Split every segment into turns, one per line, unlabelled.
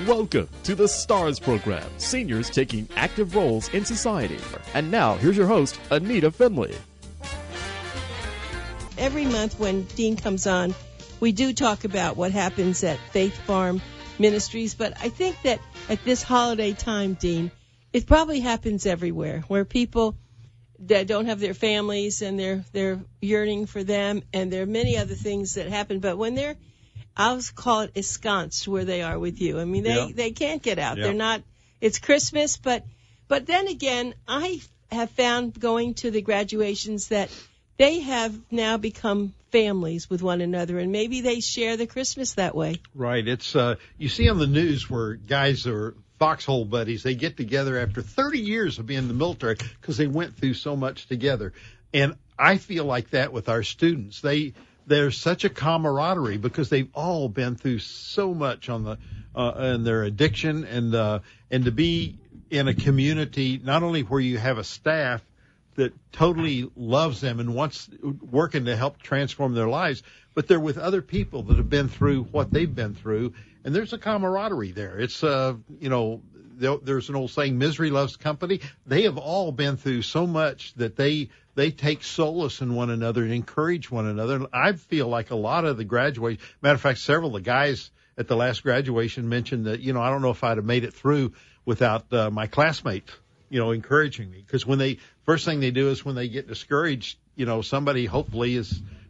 Welcome to the STARS program, seniors taking active roles in society. And now, here's your host, ANITA FINLEY.
Every month when Dean comes on, we do talk about what happens at Faith Farm Ministries, but I think that at this holiday time, Dean, it probably happens everywhere, where people that don't have their families and they're yearning for them, and there are many other things that happen, but when they're, I'll call it ensconced where they are with you. I mean, they can't get out. They're not, it's Christmas, but then again, I have found going to the graduations that they have now become families with one another, and maybe they share the Christmas that way.
Right. It's you see on the news where guys are foxhole buddies. They get together after 30 years of being in the military because they went through so much together. And I feel like that with our students. There's such a camaraderie because they've all been through so much on the and their addiction, and to be in a community not only where you have a staff that totally loves them and wants working to help transform their lives, but they're with other people that have been through what they've been through, and there's a camaraderie there. It's there's an old saying, misery loves company. They have all been through so much that they take solace in one another and encourage one another. And I feel like a lot of the graduation, matter of fact, several of the guys at the last graduation mentioned that, I don't know if I'd have made it through without my classmates, encouraging me. Because first thing they do is when they get discouraged, somebody hopefully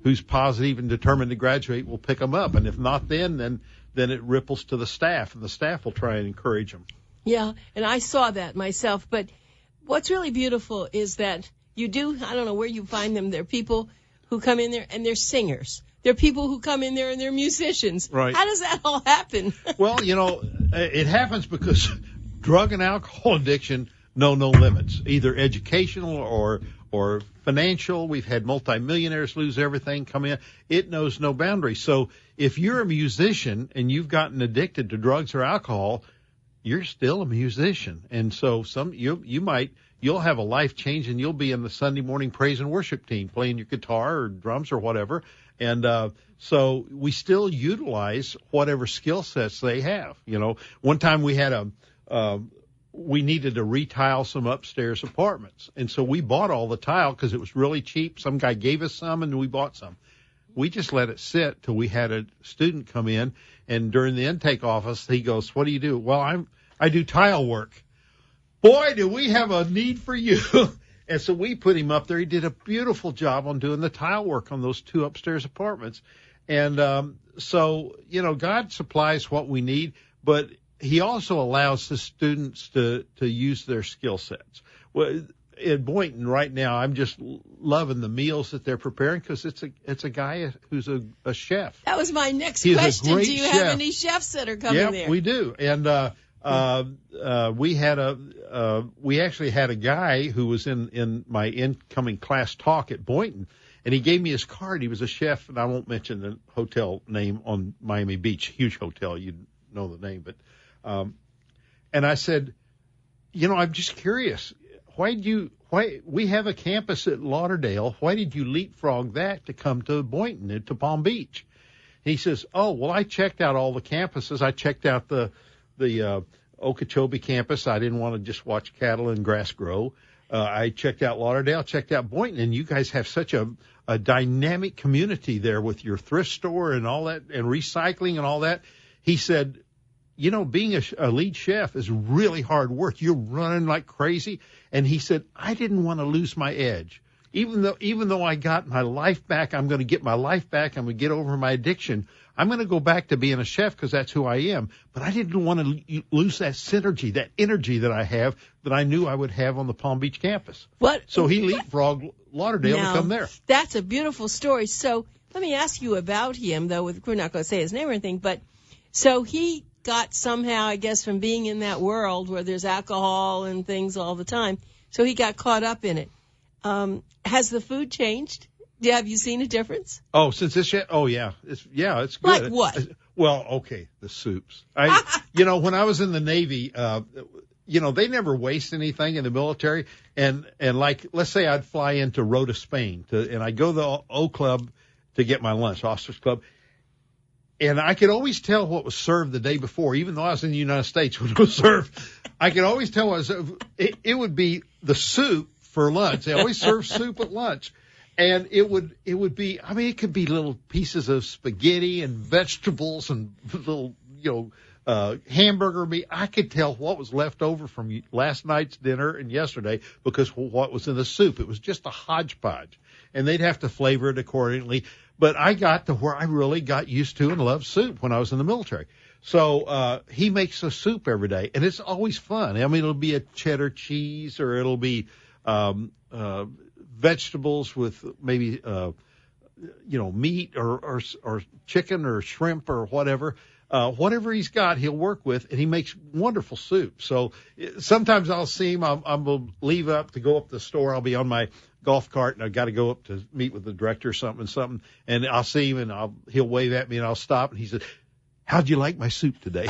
who's positive and determined to graduate will pick them up. And if not then it ripples to the staff, and the staff will try and encourage them.
Yeah, and I saw that myself. But what's really beautiful is that I don't know where you find them. There are people who come in there and they're singers. There are people who come in there and they're musicians.
Right.
How does that all happen?
Well, it happens because drug and alcohol addiction know no limits, either educational or financial. We've had multimillionaires lose everything, come in. It knows no boundaries. So if you're a musician and you've gotten addicted to drugs or alcohol, you're still a musician. And so you'll have a life change, and you'll be in the Sunday morning praise and worship team playing your guitar or drums or whatever. And so we still utilize whatever skill sets they have. One time we had we needed to retile some upstairs apartments. And so we bought all the tile because it was really cheap. Some guy gave us some and we bought some. We just let it sit till we had a student come in, and during the intake office, he goes, "What do you do?" "Well, I do tile work." "Boy, do we have a need for you." And so we put him up there. He did a beautiful job on doing the tile work on those 2 upstairs apartments. And so, God supplies what we need, but he also allows the students to use their skill sets. Well, at Boynton right now, I'm just loving the meals that they're preparing because it's a guy who's a chef.
That was my next
He's
question.
A great
Do you
chef.
have any chefs that are coming there?
Yeah, we do. And we actually had a guy who was in my incoming class talk at Boynton, and he gave me his card. He was a chef, and I won't mention the hotel name on Miami Beach, huge hotel. You know the name, but and I said, I'm just curious. Why we have a campus at Lauderdale? Why did you leapfrog that to come to Boynton, to Palm Beach? And he says, "Oh, well, I checked out all the campuses. I checked out the Okeechobee campus. I didn't want to just watch cattle and grass grow. I checked out Lauderdale, checked out Boynton, and you guys have such a dynamic community there with your thrift store and all that, and recycling and all that." He said, being a lead chef is really hard work. You're running like crazy. And he said, I didn't want to lose my edge. Even though I got my life back, I'm going to get my life back. I'm going to get over my addiction. I'm going to go back to being a chef because that's who I am. But I didn't want to lose that synergy, that energy that I have, that I knew I would have on the Palm Beach campus. So he leapfrogged Lauderdale to come there.
That's a beautiful story. So let me ask you about him, though. We're not going to say his name or anything. But so he got somehow, I guess, from being in that world where there's alcohol and things all the time. So he got caught up in it. Has the food changed? Have you seen a difference?
Oh, since this year? Oh, yeah. It's good.
Like what?
Well, okay, the soups. When I was in the Navy, they never waste anything in the military. And like, let's say I'd fly into Rota, Spain, and I go to the O Club to get my lunch, Officers Club. And I could always tell what was served the day before, even though I was in the United States when it was served. I could always tell it would be the soup for lunch. They always serve soup at lunch. And it would be, I mean, it could be little pieces of spaghetti and vegetables and little, hamburger meat. I could tell what was left over from last night's dinner and yesterday because what was in the soup. It was just a hodgepodge. And they'd have to flavor it accordingly. But I got to where I really got used to and loved soup when I was in the military. So he makes a soup every day, and it's always fun. I mean, it'll be a cheddar cheese, or it'll be vegetables with maybe meat or chicken or shrimp or whatever. Whatever he's got, he'll work with, and he makes wonderful soup. So sometimes I'll see him. I'll leave up to go up to the store. I'll be on my golf cart, and I've got to go up to meet with the director or something, and I'll see him, and he'll wave at me, and I'll stop, and he says, "How'd you like my soup today?" And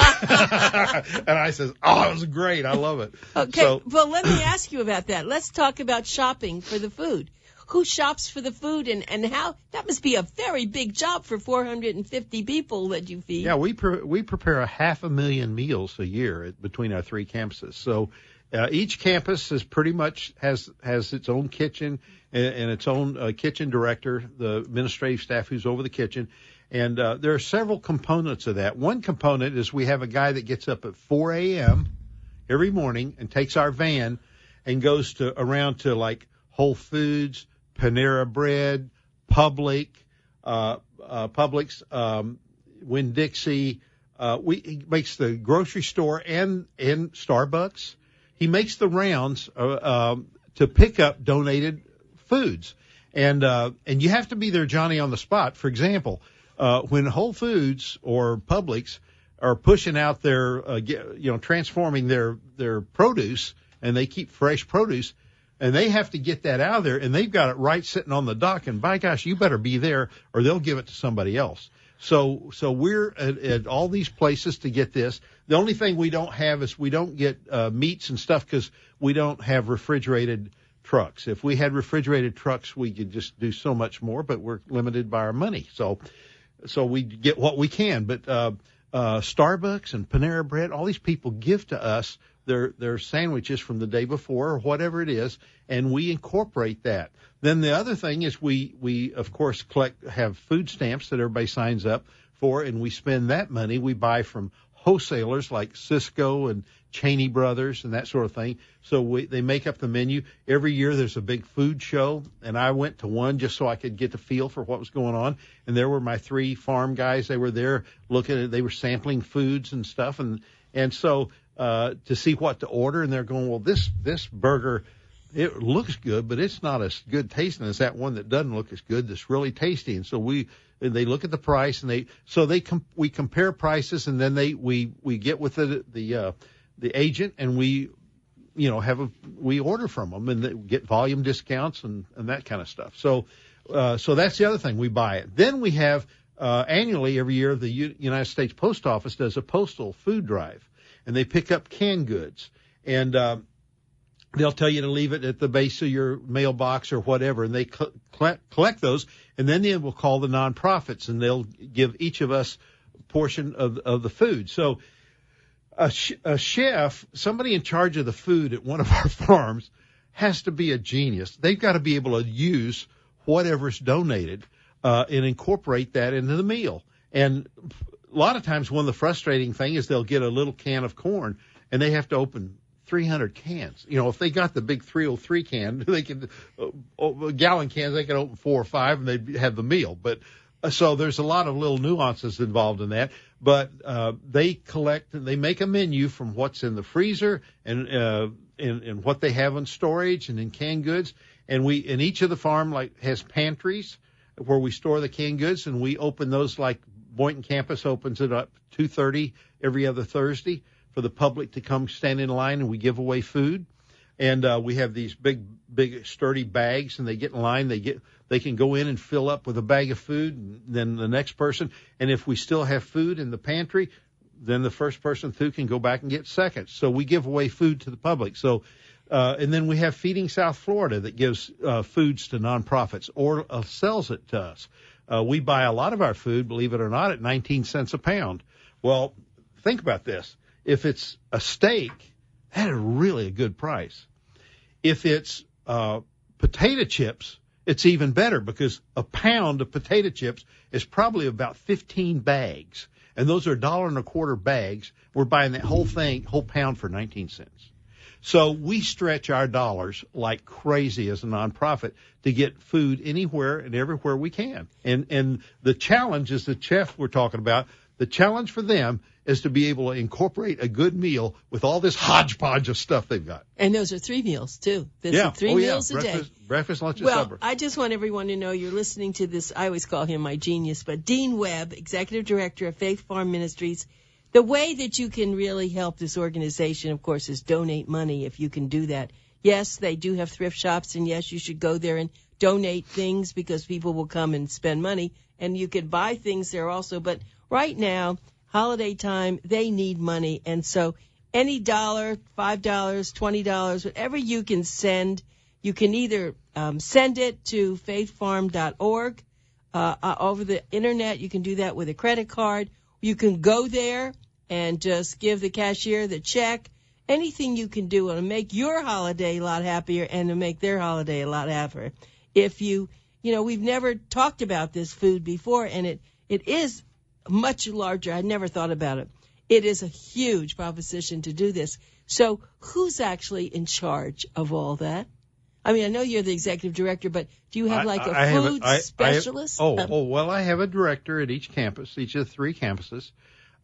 I says, "Oh, it was great. I love it."
Okay, well, let me ask you about that. Let's talk about shopping for the food. Who shops for the food, and how? That must be a very big job for 450 people that you feed.
Yeah, we prepare 500,000 meals a year between our three campuses. So each campus is pretty much has its own kitchen and its own kitchen director, the administrative staff who's over the kitchen. And there are several components of that. One component is we have a guy that gets up at 4 a.m. every morning and takes our van and goes around to like Whole Foods, Panera Bread, Publix, Winn-Dixie. He makes the grocery store and Starbucks. He makes the rounds to pick up donated foods, and you have to be there, Johnny, on the spot. For example, when Whole Foods or Publix are pushing out their, transforming their produce, and they keep fresh produce, and they have to get that out of there, and they've got it right sitting on the dock, and by gosh, you better be there or they'll give it to somebody else. So we're at all these places to get this. The only thing we don't have is we don't get meats and stuff because we don't have refrigerated trucks. If we had refrigerated trucks, we could just do so much more, but we're limited by our money. So we get what we can. But Starbucks and Panera Bread, all these people give to us their sandwiches from the day before or whatever it is, and we incorporate that. Then the other thing is we of course have food stamps that everybody signs up for, and we spend that money. We buy from wholesalers like Cisco and Cheney Brothers and that sort of thing. So they make up the menu. Every year there's a big food show, and I went to one just so I could get the feel for what was going on. And there were my three farm guys. They were there looking at, they were sampling foods and stuff. And so to see what to order, and they're going, well, this burger, it looks good, but it's not as good tasting as that one that doesn't look as good. That's really tasty. And so they look at the price, and we compare prices, and then we get with the agent, and we order from them, and they get volume discounts and that kind of stuff. So that's the other thing, we buy it. Then we have annually every year the United States Post Office does a postal food drive, and they pick up canned goods, and they'll tell you to leave it at the base of your mailbox or whatever, and they collect those, and then they will call the nonprofits, and they'll give each of us a portion of the food. So a chef, somebody in charge of the food at one of our farms, has to be a genius. They've got to be able to use whatever's donated and incorporate that into the meal. And a lot of times one of the frustrating things is they'll get a little can of corn, and they have to open 300 cans. If they got the big 303 can, they can gallon cans, they can open 4 or 5 and they'd have the meal. But so there's a lot of little nuances involved in that. But they collect, they make a menu from what's in the freezer and what they have in storage and in canned goods. And each of the farm has pantries where we store the canned goods, and we open those, like Boynton campus opens it up 2:30 every other Thursday for the public to come stand in line, and we give away food. And we have these big sturdy bags, and they get in line. They can go in and fill up with a bag of food, and then the next person. And if we still have food in the pantry, then the first person through can go back and get second. So we give away food to the public. So and then we have Feeding South Florida that gives foods to nonprofits or sells it to us. We buy a lot of our food, believe it or not, at 19 cents a pound. Well, think about this. If it's a steak, that is really a good price. If it's potato chips, it's even better because a pound of potato chips is probably about 15 bags. And those are $1.25 bags. We're buying that whole pound for 19 cents. So we stretch our dollars like crazy as a nonprofit to get food anywhere and everywhere we can. And the challenge is the chef we're talking about. The challenge for them is to be able to incorporate a good meal with all this hodgepodge of stuff they've got.
And those are 3 meals, too. There's 3 meals a day.
Breakfast, lunch, and supper.
Well, I just want everyone to know you're listening to this. I always call him my genius, but Dean Webb, Executive Director of Faith Farm Ministries. The way that you can really help this organization, of course, is donate money if you can do that. Yes, they do have thrift shops, and yes, you should go there and donate things because people will come and spend money, and you can buy things there also. But right now, holiday time, they need money, and so any dollar, $5, $20, whatever you can send, you can either send it to faithfarm.org over the internet. You can do that with a credit card. You can go there and just give the cashier the check. Anything you can do to make your holiday a lot happier and to make their holiday a lot happier. If we've never talked about this food before, and it is much larger. I never thought about it. It is a huge proposition to do this. So who's actually in charge of all that? I mean, I know you're the executive director, but do you have a food specialist?
Well, I have a director at each campus, each of the 3 campuses.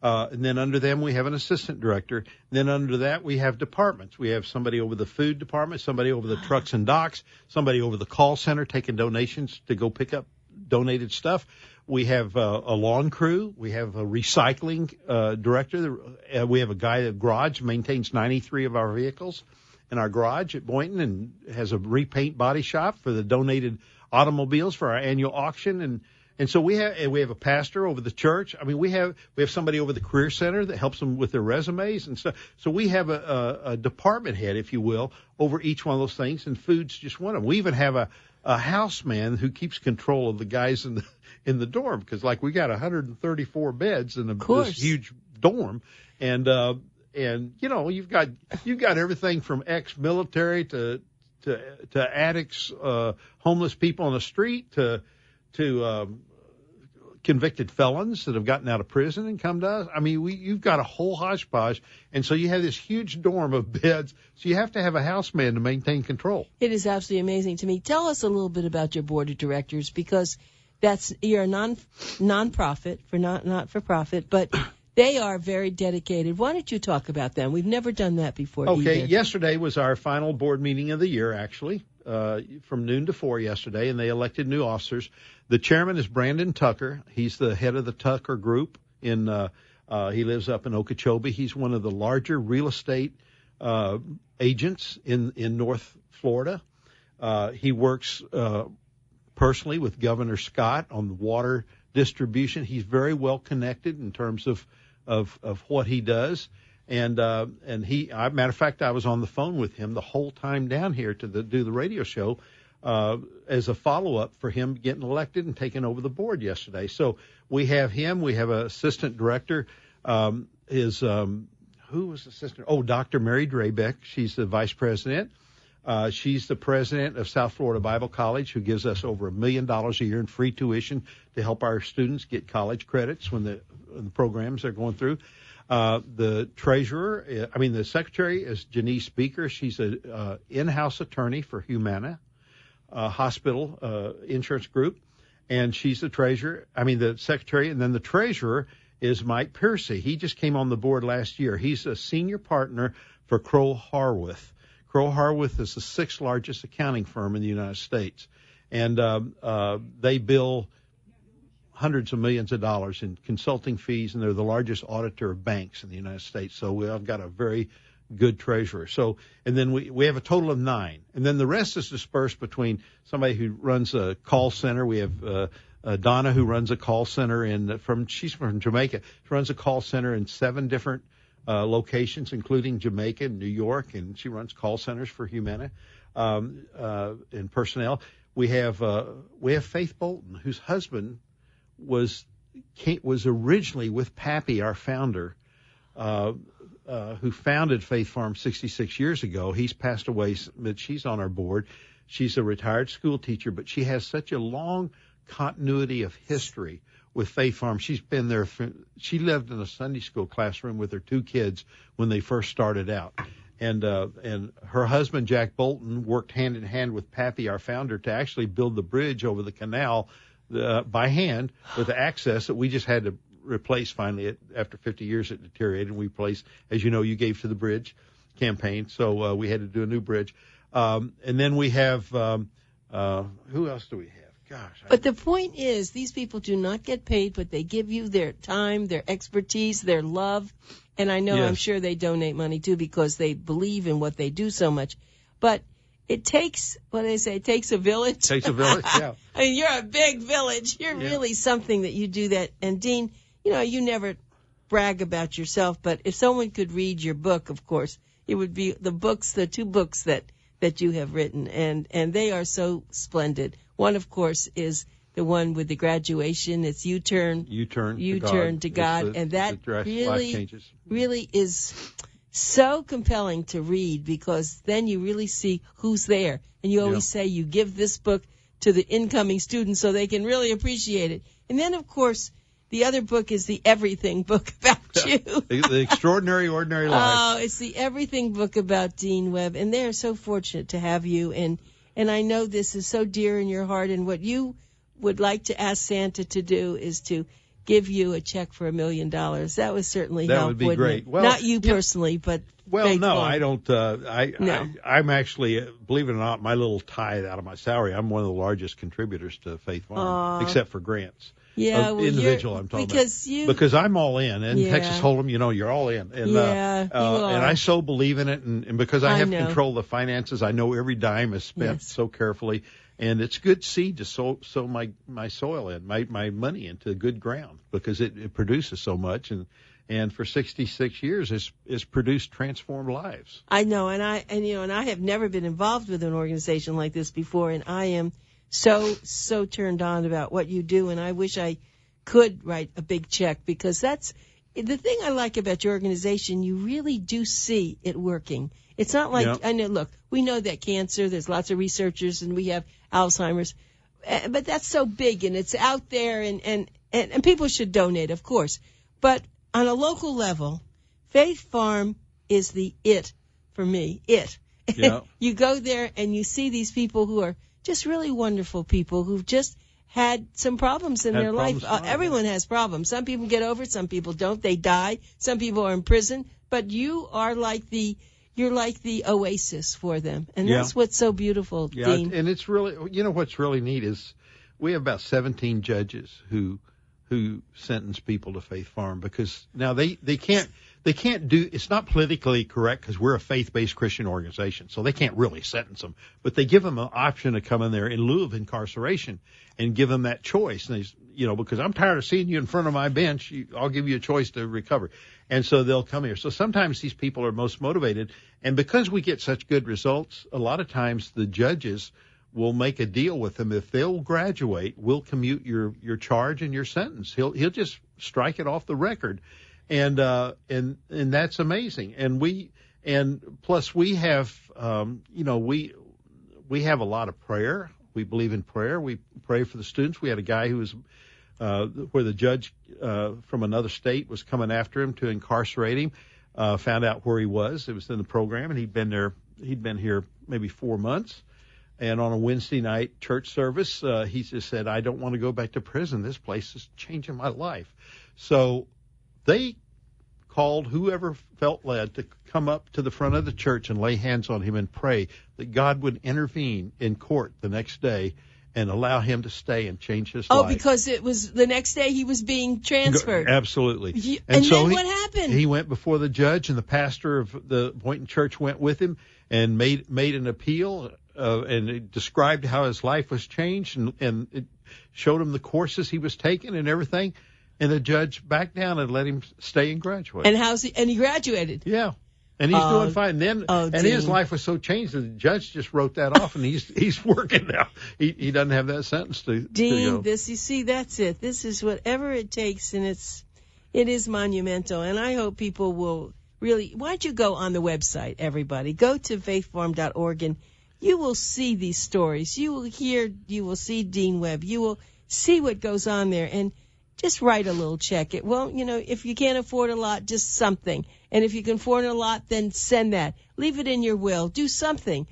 And then under them, we have an assistant director. And then under that, we have departments. We have somebody over the food department, somebody over the trucks and docks, somebody over the call center taking donations to go pick up donated stuff. We have a lawn crew. We have a recycling director. We have a guy at garage maintains 93 of our vehicles in our garage at Boynton and has a repaint body shop for the donated automobiles for our annual auction. And so we have a pastor over the church. I mean, we have somebody over the career center that helps them with their resumes and stuff. So we have a department head, if you will, over each one of those things, and food's just one of them. We even have a houseman who keeps control of the guys in the dorm because, like, we got 134 beds in this huge dorm, and you've got everything from ex-military to addicts, homeless people on the street to convicted felons that have gotten out of prison and come to us. I mean, you've got a whole hodgepodge, and so you have this huge dorm of beds, so you have to have a houseman to maintain control.
It is absolutely amazing to me. Tell us a little bit about your board of directors, because you're a non-profit, not for profit, but they are very dedicated. Why don't you talk about them? We've never done that before.
Okay,
either.
Yesterday was our final board meeting of the year, actually, from noon to 4 yesterday, and they elected new officers. The chairman is Brandon Tucker. He's the head of the Tucker Group. He lives up in Okeechobee. He's one of the larger real estate agents in North Florida. He works personally with Governor Scott on the water distribution. He's very well connected in terms of what he does. And matter of fact, I was on the phone with him the whole time down here to do the radio show as a follow-up for him getting elected and taking over the board yesterday. So we have him. We have an assistant director. Who was assistant? Oh, Dr. Mary Drabeck. She's the vice president. She's the president of South Florida Bible College, who gives us over $1 million a year in free tuition to help our students get college credits when the programs they're going through. The secretary is Janice Beaker. She's a in-house attorney for Humana Hospital Insurance Group, and she's the secretary, and then the treasurer is Mike Piercy. He just came on the board last year. He's a senior partner for Crowe Harworth. Crowe Harworth is the 6th largest accounting firm in the United States, and they bill hundreds of millions of dollars in consulting fees, and they're the largest auditor of banks in the United States. So I've got a very good treasurer. So, and then we have a total of 9, and then the rest is dispersed between somebody who runs a call center. We have Donna, who runs a call center she's from Jamaica. She runs a call center in 7 different locations, including Jamaica and New York, and she runs call centers for Humana and personnel. We have Faith Bolton, whose husband was originally with Pappy, our founder, who founded Faith Farm 66 years ago. He's passed away, but she's on our board. She's a retired school teacher, but she has such a long continuity of history with Faith Farm. She's been there. She lived in a Sunday school classroom with her 2 kids when they first started out. And her husband, Jack Bolton, worked hand in hand with Pappy, our founder, to actually build the bridge over the canal by hand with access that we just had to replace finally. After 50 years, it deteriorated, and we replaced, as you know, you gave to the bridge campaign. So we had to do a new bridge. And then we have, who else do we have? Gosh.
But the point is, these people do not get paid, but they give you their time, their expertise, their love. And I know,
Yes.
I'm sure they donate money, too, because they believe in what they do so much. But it takes, what do they say, it takes a village?
Takes a village, yeah.
I mean, you're a big village. You're really something that you do that. And, Dean, you never brag about yourself, but if someone could read your book, of course, it would be the 2 books that you have written, and they are so splendid. One, of course, is the one with the graduation. It's You Turn to God, and that really is so compelling to read, because then you really see who's there. And you always say you give this book to the incoming students so they can really appreciate it. And then, of course, the other book is the Everything book about you.
The Extraordinary Ordinary Life.
Oh, it's the Everything book about Dean Webb, and they are so fortunate to have you. And I know this is so dear in your heart, and what you would like to ask Santa to do is to give you a check for $1 million. That would certainly help.
That would be great.
It?
Well,
not you personally, but
well, no,
Farm.
I don't. I'm actually, believe it or not, my little tithe out of my salary, I'm one of the largest contributors to Faith Farm, except for grants.
Yeah, well,
individual. I'm talking because I'm all in, and Texas Hold'em, you're all in, and
you are.
And I so believe in it, and because I have control of the finances, I know every dime is spent so carefully, and it's good seed to sow my soil in, my money into good ground, because it produces so much, and for 66 years it's produced transformed lives.
I know, and I have never been involved with an organization like this before, and I am so turned on about what you do, and I wish I could write a big check, because that's the thing I like about your organization. You really do see it working. It's not like, I know, look, we know that cancer, there's lots of researchers, and we have Alzheimer's, but that's so big, and it's out there, and people should donate, of course. But on a local level, Faith Farm is the it for me, it. Yeah. You go there, and you see these people who are just really wonderful people who've just had some problems in their life. Everyone has problems. Some people get over it, some people don't. They die. Some people are in prison. But you are like the oasis for them, and that's what's so beautiful, Dean.
And it's really, what's really neat is we have about 17 judges who sentence people to Faith Farm, because now they can't do, it's not politically correct because we're a faith-based Christian organization, so they can't really sentence them, but they give them an option to come in there in lieu of incarceration and give them that choice. And they, because I'm tired of seeing you in front of my bench, I'll give you a choice to recover. And so they'll come here. So sometimes these people are most motivated, and because we get such good results, a lot of times the judges will make a deal with them. If they'll graduate, we'll commute your charge and your sentence. He'll just strike it off the record. And that's amazing. And plus we have, we have a lot of prayer. We believe in prayer. We pray for the students. We had a guy who was, where the judge, from another state was coming after him to incarcerate him, found out where he was. It was in the program, and he'd been here maybe 4 months. And on a Wednesday night church service, he just said, I don't want to go back to prison. This place is changing my life. So they called whoever felt led to come up to the front of the church and lay hands on him and pray that God would intervene in court the next day and allow him to stay and change his life.
Oh, because it was the next day he was being transferred.
Absolutely.
And so then what happened?
He went before the judge, and the pastor of the Boynton Church went with him and made an appeal, and it described how his life was changed, and it showed him the courses he was taking and everything. And the judge backed down and let him stay and graduate.
And he graduated?
Yeah. And he's doing fine. Then, and
Dean.
his life was so changed that the judge just wrote that off, and he's working now. He doesn't have that sentence to
Dean,
go.
you see, that's it. This is whatever it takes, and it is monumental. And I hope people will really. Why don't you go on the website, everybody? Go to faithfarm.org, and you will see these stories. You will see Dean Webb. You will see what goes on there, and just write a little check. It won't, if you can't afford a lot, just something. And if you can afford a lot, then send that. Leave it in your will. Do something.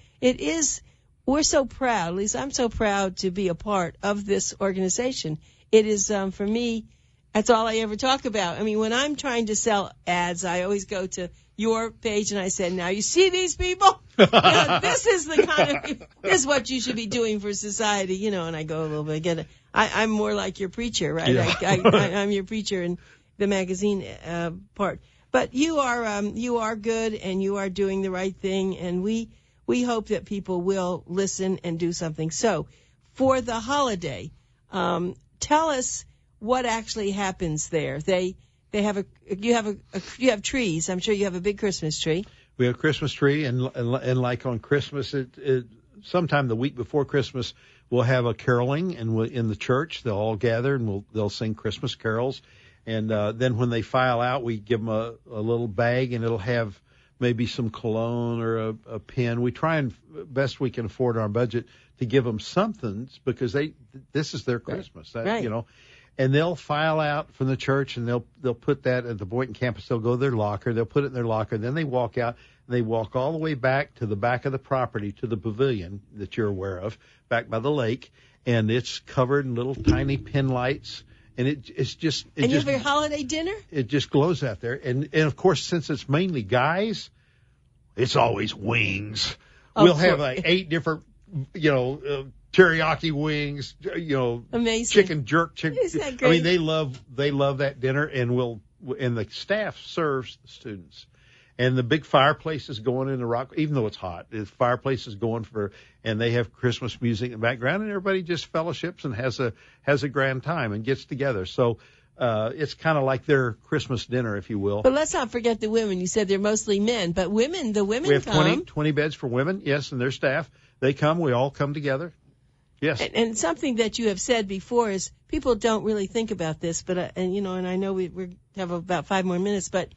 We're so proud, at least I'm so proud to be a part of this organization. It is, for me, that's all I ever talk about. I mean, when I'm trying to sell ads, I always go to your page and I said, now you see these people? This is this is what you should be doing for society, and I go a little bit, I'm more like your preacher, right?
Yeah.
I'm your preacher in the magazine part. But you are good, and you are doing the right thing, and we hope that people will listen and do something. So, for the holiday, tell us what actually happens there. You have trees. I'm sure you have a big Christmas tree.
We have a Christmas tree, and like on Christmas, sometime the week before Christmas, we'll have a caroling, and in the church they'll all gather and they'll sing Christmas carols, and then when they file out, we give them a little bag, and it'll have maybe some cologne or a pen. We try and best we can afford our budget to give them something because this is their Christmas,
right.
And they'll file out from the church, and they'll put that at the Boynton campus. They'll go to their locker. They'll put it in their locker. Then they walk out. And they walk all the way back to the back of the property to the pavilion that you're aware of, back by the lake, and it's covered in little tiny pin lights. And it's just.
And you have your holiday dinner?
It just glows out there. And of course, since it's mainly guys, it's always wings. We'll have like 8 different, teriyaki wings,
amazing
chicken jerk.
Isn't that great?
I mean, they love that dinner, and the staff serves the students. And the big fireplace is going in the rock, even though it's hot. The fireplace is going and they have Christmas music in the background, and everybody just fellowships and has a grand time and gets together. So it's kind of like their Christmas dinner, if you will.
But let's not forget the women. You said they're mostly men, but the women
we have
come.
20 beds for women, yes, and their staff. They come. We all come together. Yes.
And something that you have said before is people don't really think about this, but and I know we have about 5 more minutes, but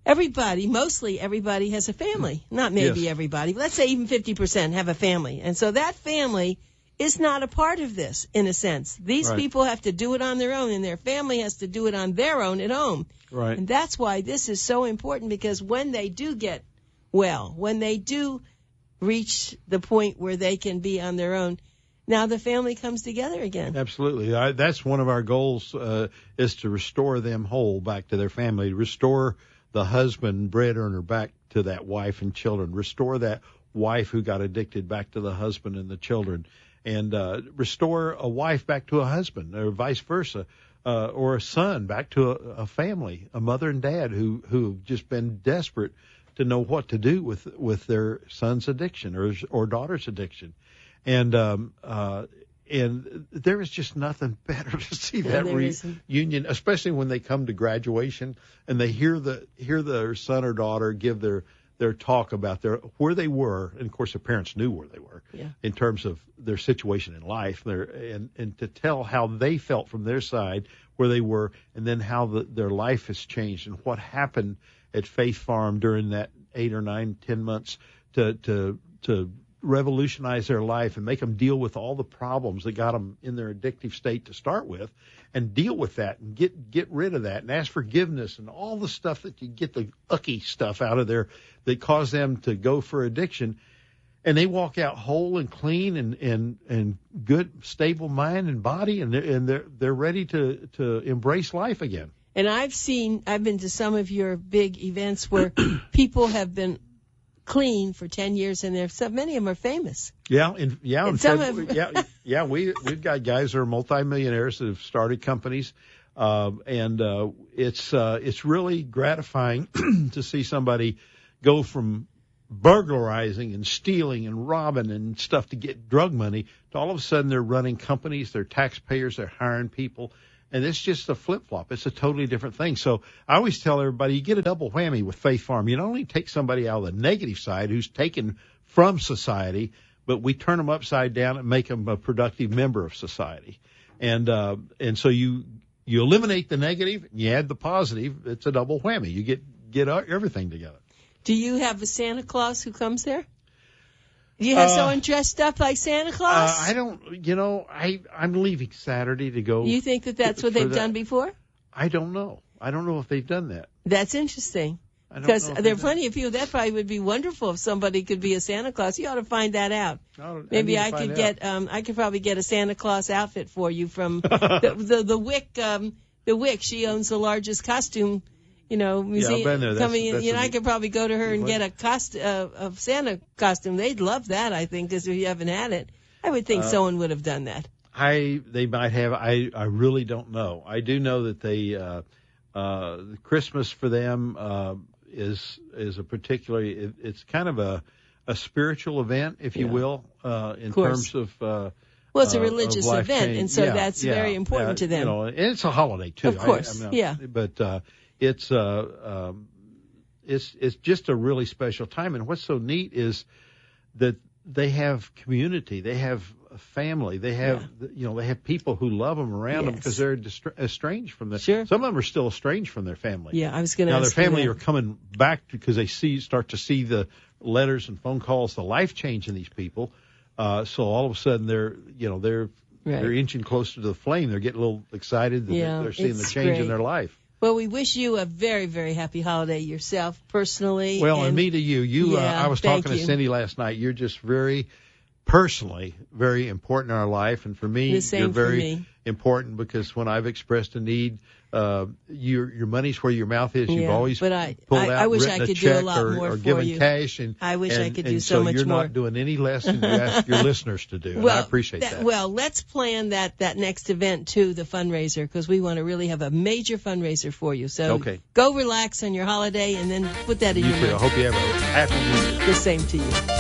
mostly everybody has a family. Not maybe
yes.
everybody. Let's say even 50% have a family. And so that family is not a part of this, in a sense. These
right.
people have to do it on their own, and their family has to do it on their own at home.
Right.
And that's why this is so important, because when they do get well, when they do reach the point where they can be on their own, now the family comes together again.
Absolutely. That's one of our goals, is to restore them whole back to their family, restore the husband, bread earner, back to that wife and children, restore that wife who got addicted back to the husband and the children, and restore a wife back to a husband, or vice versa, or a son back to a family, a mother and dad who've just been desperate to know what to do with their son's addiction or daughter's addiction. And there is just nothing better to see that reunion, especially when they come to graduation and they hear their son or daughter give their talk about where they were. And of course, their parents knew where they were in terms of their situation in life, and to tell how they felt from their side where they were, and then how their life has changed and what happened at Faith Farm during that 8 or 9, 10 months to revolutionize their life and make them deal with all the problems that got them in their addictive state to start with, and deal with that and get rid of that and ask forgiveness and all the stuff that you get, the ucky stuff out of there that caused them to go for addiction. And they walk out whole and clean and good, stable mind and body, and they're ready to embrace life again.
And I've been to some of your big events where people have been clean for 10 years, and many of them are famous.
Yeah. We've got guys that are multimillionaires that have started companies, and it's really gratifying to see somebody go from burglarizing and stealing and robbing and stuff to get drug money to all of a sudden they're running companies, they're taxpayers, they're hiring people, And it's just a flip-flop. It's a totally different thing. So I always tell everybody, you get a double whammy with Faith Farm. You not only take somebody out of the negative side who's taken from society, but we turn them upside down and make them a productive member of society. And so you eliminate the negative, and you add the positive. It's a double whammy. You get everything together.
Do you have a Santa Claus who comes there? Do you have someone dressed up like Santa Claus?
I don't, I'm leaving Saturday to go.
You think that's what they've done before?
I don't know. I don't know if they've done that.
That's interesting. Because there are plenty of people. That probably would be wonderful if somebody could be a Santa Claus. You ought to find that out. Maybe I could get. I could probably get a Santa Claus outfit for you from the Wick. The Wick. She owns the largest costume, museum. Yeah, I've been there. That's I could probably go to her and get a Santa costume. They'd love that. I think, because if you haven't had it, I would think someone would have done that.
They might have. I really don't know. I do know that they Christmas for them is a particularly. It's kind of a spiritual event, if you will, in terms of. Well,
it's a religious event, and so that's very important to them.
And it's a holiday too.
Of course,
But it's just a really special time. And what's so neat is that they have community, they have a family, they have they have people who love them around them because they're estranged from them.
Sure.
Some of them are still estranged from their family.
Yeah, I was going to.
Now their family are coming back because they start to see the letters and phone calls, the life change in these people. So all of a sudden they're inching closer to the flame. They're getting a little excited that they're seeing the change in their life.
Well, we wish you a very, very happy holiday yourself, personally.
Well, and me to you. I was talking to Cindy last night. You're just very personally very important in our life, and for me, you're very important because when I've expressed a need, your money's where your mouth is. You've always pulled out,
I wish I
could
do a lot more
or
for
given
you.
Cash,
I wish I could do so much more.
So you're not doing any less than you ask your listeners to do.
Well,
and I appreciate that.
Well, let's plan that next event too, the fundraiser, because we want to really have a major fundraiser for you. So go relax on your holiday and then put that in your mouth.
I hope you have a happy New Year.
The same to you.